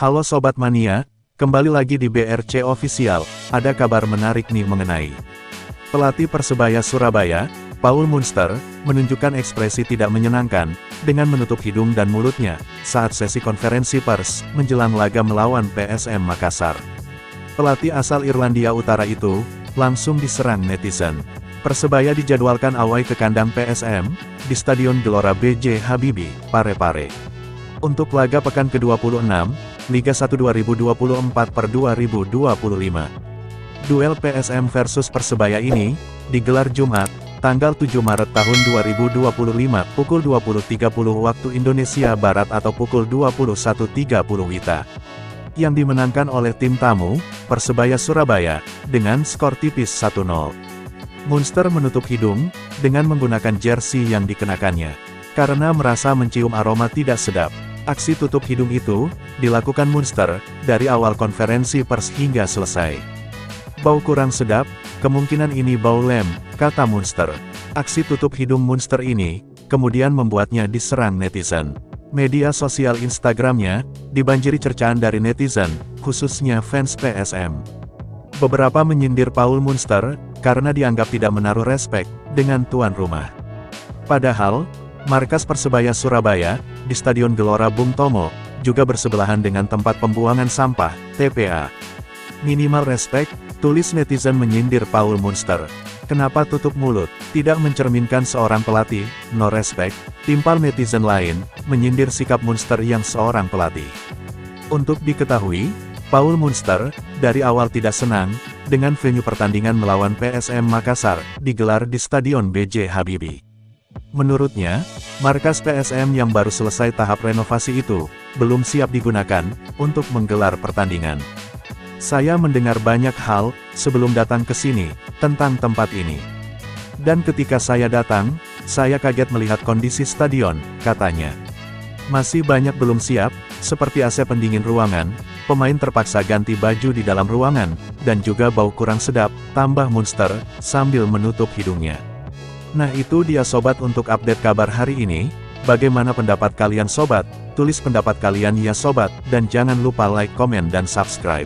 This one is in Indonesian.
Halo Sobat Mania, kembali lagi di BRC Official, ada kabar menarik nih mengenai pelatih Persebaya Surabaya, Paul Munster, menunjukkan ekspresi tidak menyenangkan, dengan menutup hidung dan mulutnya, saat sesi konferensi pers, menjelang laga melawan PSM Makassar. Pelatih asal Irlandia Utara itu, langsung diserang netizen. Persebaya dijadwalkan away ke kandang PSM, di Stadion Gelora B.J. Habibie, Parepare. Untuk laga pekan ke-26, Liga 1 2024/2025. Duel PSM versus Persebaya ini, digelar Jumat, tanggal 7 Maret tahun 2025, pukul 20.30 waktu Indonesia Barat atau pukul 21.30 WITA. Yang dimenangkan oleh tim tamu, Persebaya Surabaya, dengan skor tipis 1-0. Munster menutup hidung, dengan menggunakan jersey yang dikenakannya. Karena merasa mencium aroma tidak sedap. Aksi tutup hidung itu, dilakukan Munster, dari awal konferensi pers hingga selesai. Bau kurang sedap, kemungkinan ini bau lem, kata Munster. Aksi tutup hidung Munster ini, kemudian membuatnya diserang netizen. Media sosial Instagramnya, dibanjiri cercaan dari netizen, khususnya fans PSM. Beberapa menyindir Paul Munster, karena dianggap tidak menaruh respek, dengan tuan rumah. Padahal, markas Persebaya Surabaya, di Stadion Gelora Bung Tomo, juga bersebelahan dengan tempat pembuangan sampah, TPA. Minimal respek, tulis netizen menyindir Paul Munster. Kenapa tutup mulut? Tidak mencerminkan seorang pelatih, no respect, timpal netizen lain, menyindir sikap Munster yang seorang pelatih. Untuk diketahui, Paul Munster, dari awal tidak senang, dengan venue pertandingan melawan PSM Makassar, digelar di Stadion B.J. Habibie. Menurutnya, markas PSM yang baru selesai tahap renovasi itu, belum siap digunakan, untuk menggelar pertandingan. Saya mendengar banyak hal, sebelum datang ke sini, tentang tempat ini. Dan ketika saya datang, saya kaget melihat kondisi stadion, katanya. Masih banyak belum siap, seperti AC pendingin ruangan, pemain terpaksa ganti baju di dalam ruangan, dan juga bau kurang sedap, tambah Munster, sambil menutup hidungnya. Nah itu dia sobat untuk update kabar hari ini, bagaimana pendapat kalian sobat? Tulis pendapat kalian ya sobat, dan jangan lupa like, komen dan subscribe.